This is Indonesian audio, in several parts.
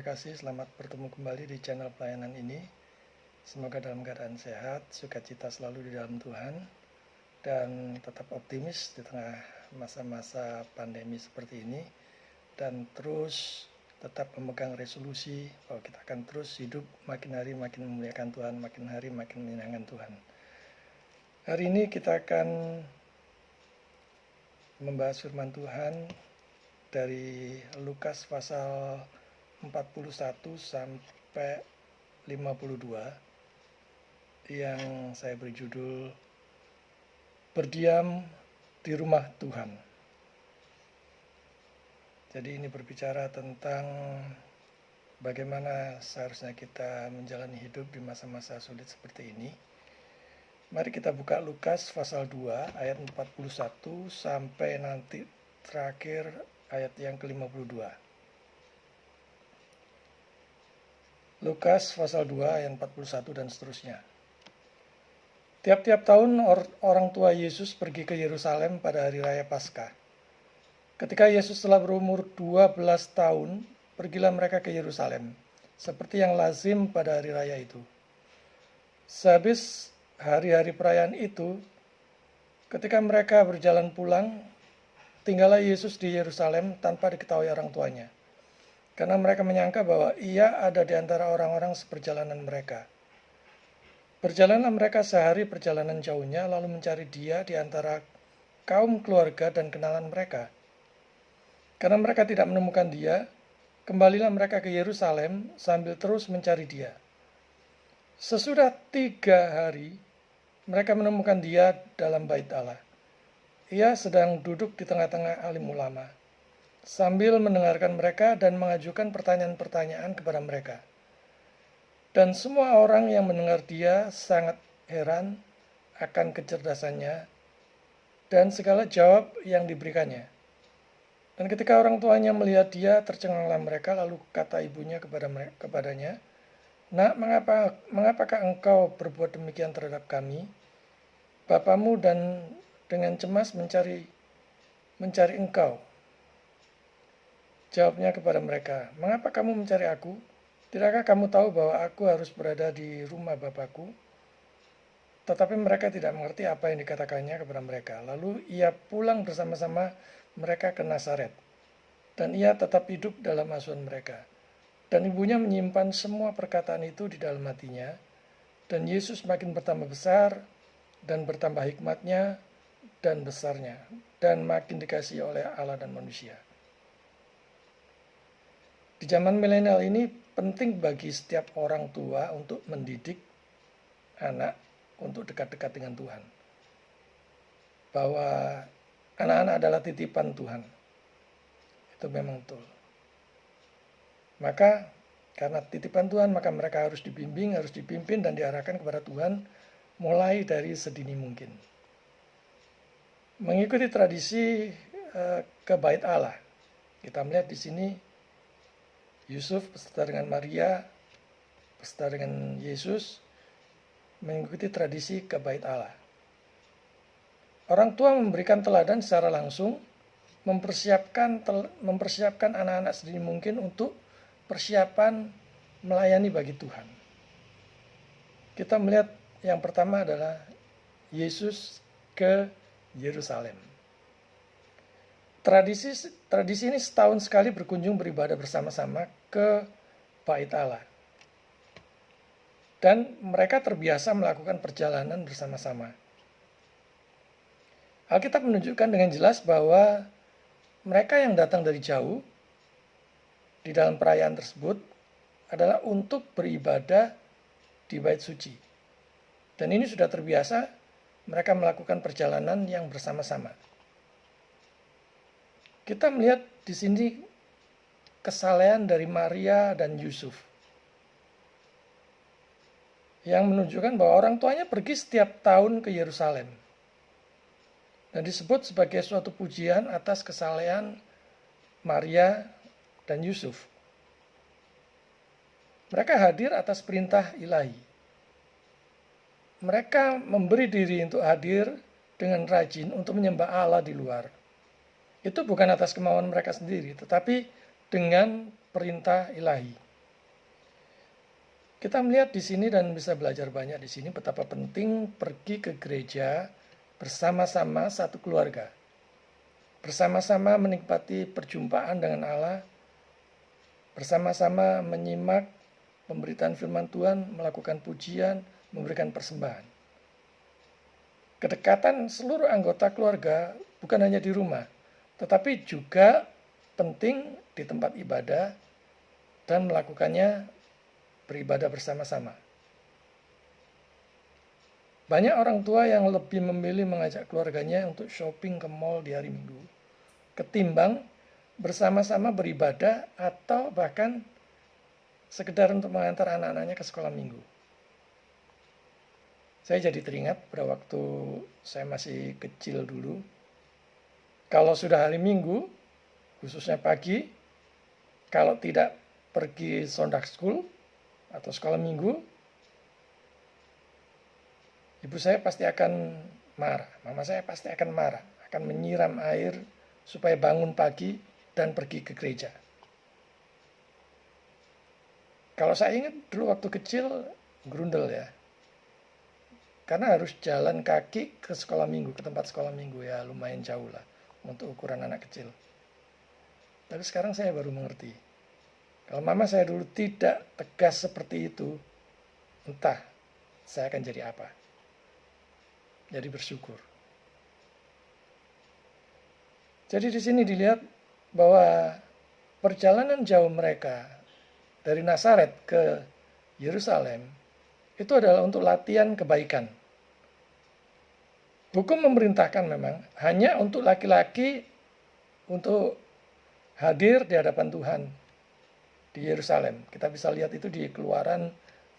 terkasih, selamat bertemu kembali di channel pelayanan ini. Semoga dalam keadaan sehat, sukacita selalu di dalam Tuhan, dan tetap optimis di tengah masa-masa pandemi seperti ini, dan terus tetap memegang resolusi bahwa kita akan terus hidup makin hari makin memuliakan Tuhan, makin hari makin menyenangkan Tuhan. Hari ini kita akan membahas firman Tuhan dari Lukas pasal 41 sampai 52 yang saya beri judul Berdiam di Rumah Tuhan. Jadi ini berbicara tentang bagaimana seharusnya kita menjalani hidup di masa-masa sulit seperti ini. Mari kita buka Lukas pasal 2 ayat 41 sampai nanti terakhir ayat yang ke-52. Lukas pasal 2 ayat 41 dan seterusnya. Tiap-tiap tahun orang tua Yesus pergi ke Yerusalem pada hari raya Paskah. Ketika Yesus telah berumur 12 tahun, pergilah mereka ke Yerusalem, seperti yang lazim pada hari raya itu. Sehabis hari-hari perayaan itu, ketika mereka berjalan pulang, tinggallah Yesus di Yerusalem tanpa diketahui orang tuanya. Karena mereka menyangka bahwa ia ada di antara orang-orang seperjalanan mereka. Berjalanlah mereka sehari perjalanan jauhnya, lalu mencari dia di antara kaum keluarga dan kenalan mereka. Karena mereka tidak menemukan dia, kembalilah mereka ke Yerusalem sambil terus mencari dia. Sesudah 3 hari, mereka menemukan dia dalam bait Allah. Ia sedang duduk di tengah-tengah alim ulama, sambil mendengarkan mereka dan mengajukan pertanyaan-pertanyaan kepada mereka. Dan semua orang yang mendengar dia sangat heran akan kecerdasannya dan segala jawab yang diberikannya. Dan ketika orang tuanya melihat dia, tercenganglah mereka, lalu kata ibunya kepadanya, "Nak, mengapakah engkau berbuat demikian terhadap kami? Bapamu dan dengan cemas mencari engkau." Jawabnya kepada mereka, "Mengapa kamu mencari aku? Tidakkah kamu tahu bahwa aku harus berada di rumah Bapakku?" Tetapi mereka tidak mengerti apa yang dikatakannya kepada mereka. Lalu ia pulang bersama-sama mereka ke Nazaret, dan ia tetap hidup dalam asuhan mereka. Dan ibunya menyimpan semua perkataan itu di dalam hatinya, dan Yesus makin bertambah besar, dan bertambah hikmatnya dan besarnya, dan makin dikasihi oleh Allah dan manusia. Di zaman milenial ini penting bagi setiap orang tua untuk mendidik anak untuk dekat-dekat dengan Tuhan. Bahwa anak-anak adalah titipan Tuhan. Itu memang betul. Maka karena titipan Tuhan, maka mereka harus dibimbing, harus dipimpin dan diarahkan kepada Tuhan mulai dari sedini mungkin. Mengikuti tradisi ke bait Allah. Kita melihat di sini Yusuf beserta dengan Maria, beserta dengan Yesus, mengikuti tradisi ke bait Allah. Orang tua memberikan teladan secara langsung, mempersiapkan anak-anak sedini mungkin untuk persiapan melayani bagi Tuhan. Kita melihat yang pertama adalah Yesus ke Yerusalem. Tradisi ini setahun sekali berkunjung beribadah bersama-sama ke bait Allah. Dan mereka terbiasa melakukan perjalanan bersama-sama. Alkitab menunjukkan dengan jelas bahwa mereka yang datang dari jauh di dalam perayaan tersebut adalah untuk beribadah di bait suci. Dan ini sudah terbiasa mereka melakukan perjalanan yang bersama-sama. Kita melihat di sini kesalehan dari Maria dan Yusuf yang menunjukkan bahwa orang tuanya pergi setiap tahun ke Yerusalem dan disebut sebagai suatu pujian atas kesalehan Maria dan Yusuf. Mereka hadir atas perintah ilahi. Mereka memberi diri untuk hadir dengan rajin untuk menyembah Allah di luar. Itu bukan atas kemauan mereka sendiri, tetapi dengan perintah ilahi. Kita melihat di sini dan bisa belajar banyak di sini betapa penting pergi ke gereja bersama-sama satu keluarga. Bersama-sama menikmati perjumpaan dengan Allah, bersama-sama menyimak pemberitaan firman Tuhan, melakukan pujian, memberikan persembahan. Kedekatan seluruh anggota keluarga bukan hanya di rumah, tetapi juga penting di tempat ibadah dan melakukannya beribadah bersama-sama. Banyak orang tua yang lebih memilih mengajak keluarganya untuk shopping ke mall di hari Minggu, ketimbang bersama-sama beribadah atau bahkan sekedar untuk mengantar anak-anaknya ke sekolah minggu. Saya jadi teringat pada waktu saya masih kecil dulu, kalau sudah hari Minggu, khususnya pagi, kalau tidak pergi Sunday school atau sekolah minggu, ibu saya pasti akan marah, mama saya pasti akan marah, akan menyiram air supaya bangun pagi dan pergi ke gereja. Kalau saya ingat dulu waktu kecil, grundel ya. Karena harus jalan kaki ke sekolah minggu, ke tempat sekolah minggu ya lumayan jauh lah untuk ukuran anak kecil. Tapi sekarang saya baru mengerti. Kalau mama saya dulu tidak tegas seperti itu, entah saya akan jadi apa. Jadi bersyukur. Jadi di sini dilihat bahwa perjalanan jauh mereka dari Nazaret ke Yerusalem itu adalah untuk latihan kebaikan. Hukum memerintahkan memang hanya untuk laki-laki untuk hadir di hadapan Tuhan di Yerusalem. Kita bisa lihat itu di Keluaran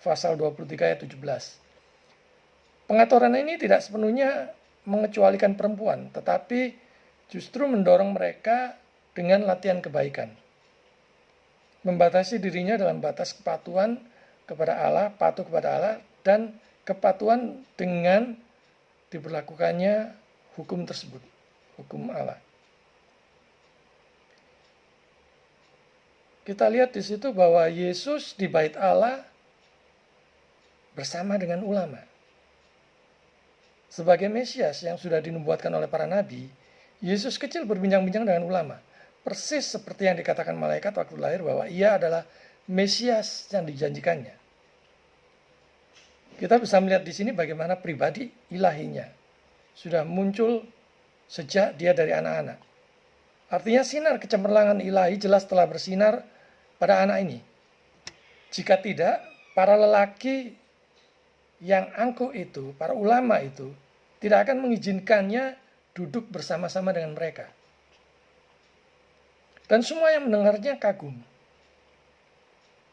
pasal 23 ayat 17. Pengaturan ini tidak sepenuhnya mengecualikan perempuan, tetapi justru mendorong mereka dengan latihan kebaikan. Membatasi dirinya dalam batas kepatuhan kepada Allah, patuh kepada Allah, dan kepatuhan dengan diberlakukannya hukum tersebut, hukum Allah. Kita lihat di situ bahwa Yesus di bait Allah bersama dengan ulama. Sebagai Mesias yang sudah dinubuatkan oleh para nabi, Yesus kecil berbincang-bincang dengan ulama. Persis seperti yang dikatakan malaikat waktu lahir bahwa ia adalah Mesias yang dijanjikannya. Kita bisa melihat di sini bagaimana pribadi ilahinya sudah muncul sejak dia dari anak-anak. Artinya sinar kecemerlangan ilahi jelas telah bersinar pada anak ini. Jika tidak, para lelaki yang angkuh itu, para ulama itu, tidak akan mengizinkannya duduk bersama-sama dengan mereka. Dan semua yang mendengarnya kagum.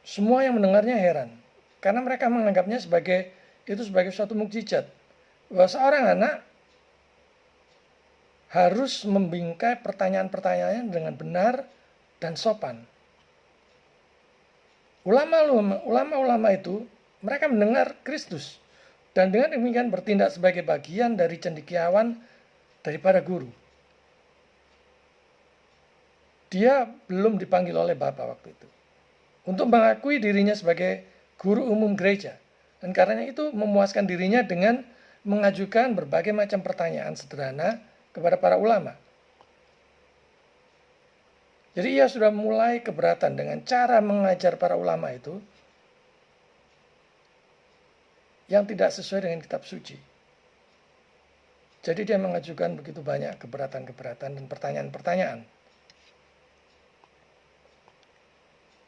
Semua yang mendengarnya heran. Karena mereka menganggapnya sebagai suatu mukjizat. Bahwa seorang anak harus membingkai pertanyaan-pertanyaan dengan benar dan sopan. Ulama-ulama itu, mereka mendengar Kristus. Dan dengan demikian bertindak sebagai bagian dari cendekiawan daripada guru. Dia belum dipanggil oleh Bapa waktu itu untuk mengakui dirinya sebagai guru umum gereja. Dan karena itu memuaskan dirinya dengan mengajukan berbagai macam pertanyaan sederhana kepada para ulama. Jadi ia sudah mulai keberatan dengan cara mengajar para ulama itu yang tidak sesuai dengan kitab suci. Jadi dia mengajukan begitu banyak keberatan-keberatan dan pertanyaan-pertanyaan.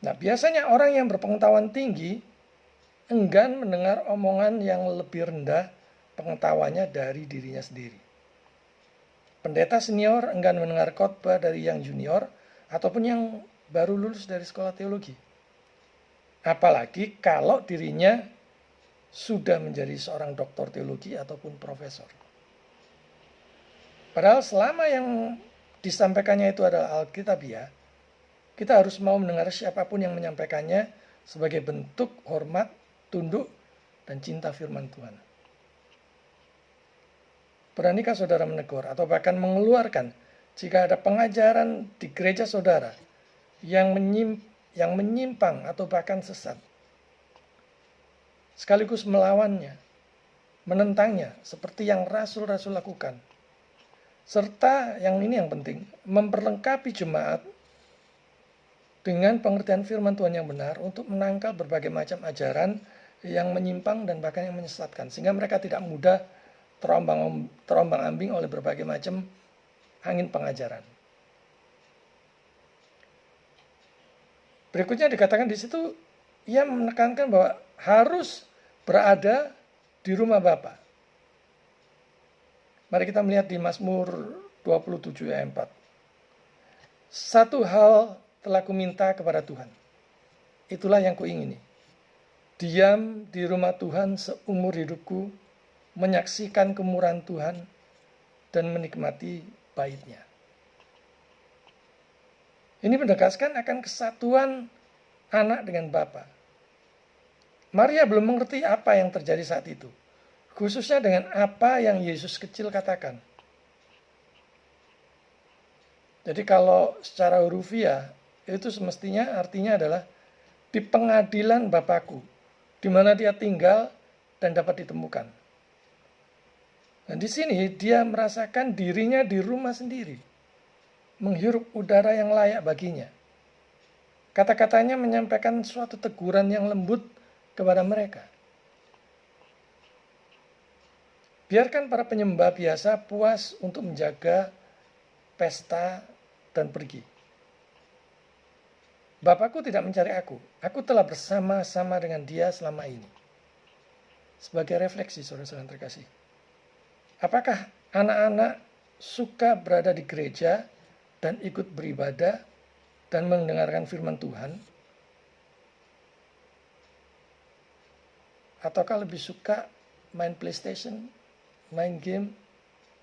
Nah, biasanya orang yang berpengetahuan tinggi enggan mendengar omongan yang lebih rendah pengetahuannya dari dirinya sendiri. Pendeta senior enggan mendengar khotbah dari yang junior ataupun yang baru lulus dari sekolah teologi. Apalagi kalau dirinya sudah menjadi seorang doktor teologi ataupun profesor. Padahal selama yang disampaikannya itu adalah Alkitabiah, kita harus mau mendengar siapapun yang menyampaikannya sebagai bentuk hormat, tunduk, dan cinta firman Tuhan. Beranikah saudara menegur atau bahkan mengeluarkan jika ada pengajaran di gereja saudara yang menyimpang atau bahkan sesat? sekaligus melawannya, menentangnya, seperti yang rasul-rasul lakukan. Serta yang ini yang penting, memperlengkapi jemaat dengan pengertian firman Tuhan yang benar untuk menangkal berbagai macam ajaran yang menyimpang dan bahkan yang menyesatkan, sehingga mereka tidak mudah terombang-ambing oleh berbagai macam angin pengajaran. Berikutnya dikatakan di situ, ia menekankan bahwa harus berada di rumah Bapa. Mari kita melihat di Mazmur 27 ayat 4. Satu hal telah kuminta kepada Tuhan, itulah yang kuingini. Diam di rumah Tuhan seumur hidupku, menyaksikan kemurahan Tuhan dan menikmati bait-Nya. Ini menegaskan akan kesatuan anak dengan Bapa. Maria belum mengerti apa yang terjadi saat itu, khususnya dengan apa yang Yesus kecil katakan. Jadi kalau secara hurufiah, itu semestinya artinya adalah di pengadilan Bapakku, di mana dia tinggal dan dapat ditemukan. Dan di sini dia merasakan dirinya di rumah sendiri, menghirup udara yang layak baginya. Kata-katanya menyampaikan suatu teguran yang lembut kepada mereka. Biarkan para penyembah biasa puas untuk menjaga pesta dan pergi. Bapakku tidak mencari aku telah bersama-sama dengan dia selama ini. Sebagai refleksi, saudara-saudara yang terkasih, apakah anak-anak suka berada di gereja dan ikut beribadah dan mendengarkan firman Tuhan? Ataukah lebih suka main PlayStation, main game,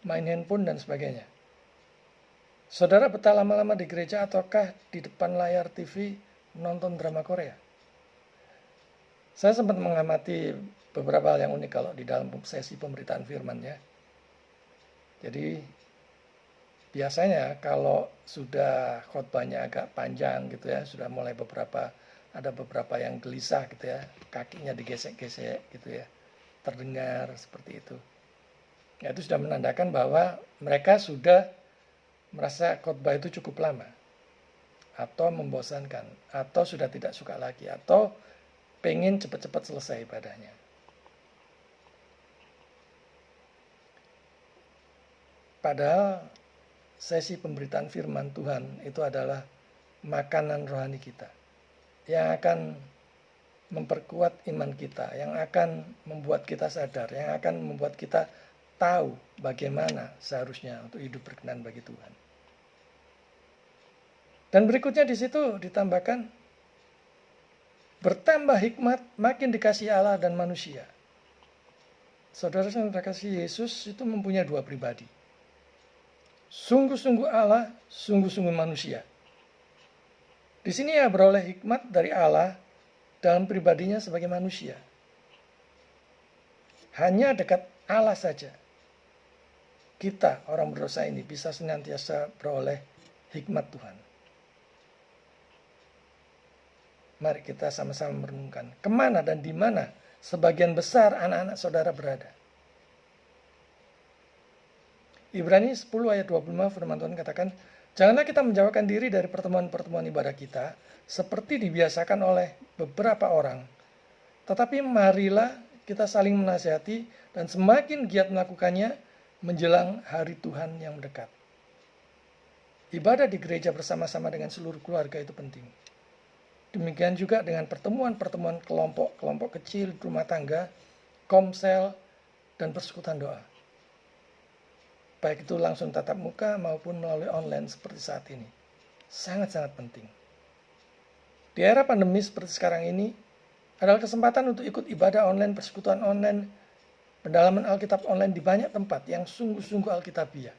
main handphone, dan sebagainya? Saudara betah lama-lama di gereja ataukah di depan layar TV menonton drama Korea? Saya sempat mengamati beberapa hal yang unik kalau di dalam sesi pemberitaan firman ya. Jadi biasanya kalau sudah khotbahnya agak panjang gitu ya, sudah mulai ada beberapa yang gelisah gitu ya, kakinya digesek-gesek gitu ya, terdengar seperti itu. Ya, itu sudah menandakan bahwa mereka sudah merasa khotbah itu cukup lama, atau membosankan, atau sudah tidak suka lagi, atau pengen cepat-cepat selesai ibadahnya. Padahal sesi pemberitaan firman Tuhan itu adalah makanan rohani kita, yang akan memperkuat iman kita, yang akan membuat kita sadar, yang akan membuat kita tahu bagaimana seharusnya untuk hidup berkenan bagi Tuhan. Dan berikutnya di situ ditambahkan, bertambah hikmat makin dikasih Allah dan manusia. Saudara yang terkasih, Yesus itu mempunyai dua pribadi. Sungguh-sungguh Allah, sungguh-sungguh manusia. Di sini ia beroleh hikmat dari Allah dalam pribadinya sebagai manusia. Hanya dekat Allah saja kita orang berdosa ini bisa senantiasa beroleh hikmat Tuhan. Mari kita sama-sama merenungkan kemana dan di mana sebagian besar anak-anak saudara berada. Ibrani 10 ayat 25 firman Tuhan katakan, janganlah kita menjauhkan diri dari pertemuan-pertemuan ibadah kita seperti dibiasakan oleh beberapa orang. Tetapi marilah kita saling menasihati dan semakin giat melakukannya menjelang hari Tuhan yang mendekat. Ibadah di gereja bersama-sama dengan seluruh keluarga itu penting. Demikian juga dengan pertemuan-pertemuan kelompok kecil, rumah tangga, komsel, dan persekutuan doa. Baik itu langsung tatap muka maupun melalui online seperti saat ini. Sangat-sangat penting. Di era pandemi seperti sekarang ini, adalah kesempatan untuk ikut ibadah online, persekutuan online, pendalaman Alkitab online di banyak tempat yang sungguh-sungguh Alkitabiah.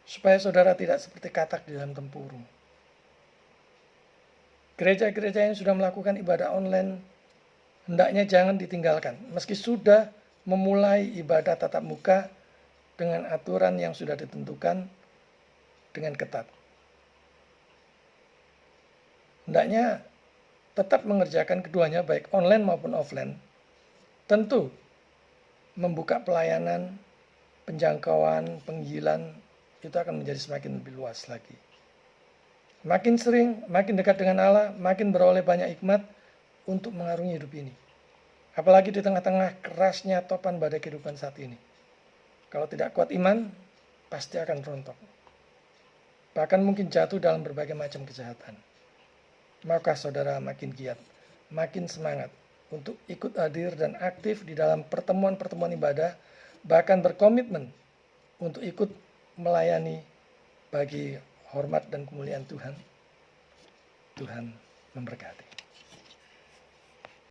Supaya saudara tidak seperti katak di dalam tempurung. Gereja-gereja yang sudah melakukan ibadah online, hendaknya jangan ditinggalkan. Meski sudah memulai ibadah tatap muka dengan aturan yang sudah ditentukan dengan ketat. Hendaknya tetap mengerjakan keduanya baik online maupun offline, tentu membuka pelayanan, penjangkauan, penggilan itu akan menjadi semakin lebih luas lagi. Makin sering, makin dekat dengan Allah, makin beroleh banyak hikmat untuk mengarungi hidup ini. Apalagi di tengah-tengah kerasnya topan badai kehidupan saat ini. Kalau tidak kuat iman, pasti akan rontok. Bahkan mungkin jatuh dalam berbagai macam kejahatan. Maka saudara makin giat, makin semangat untuk ikut hadir dan aktif di dalam pertemuan-pertemuan ibadah, bahkan berkomitmen untuk ikut melayani bagi hormat dan kemuliaan Tuhan. Tuhan memberkati.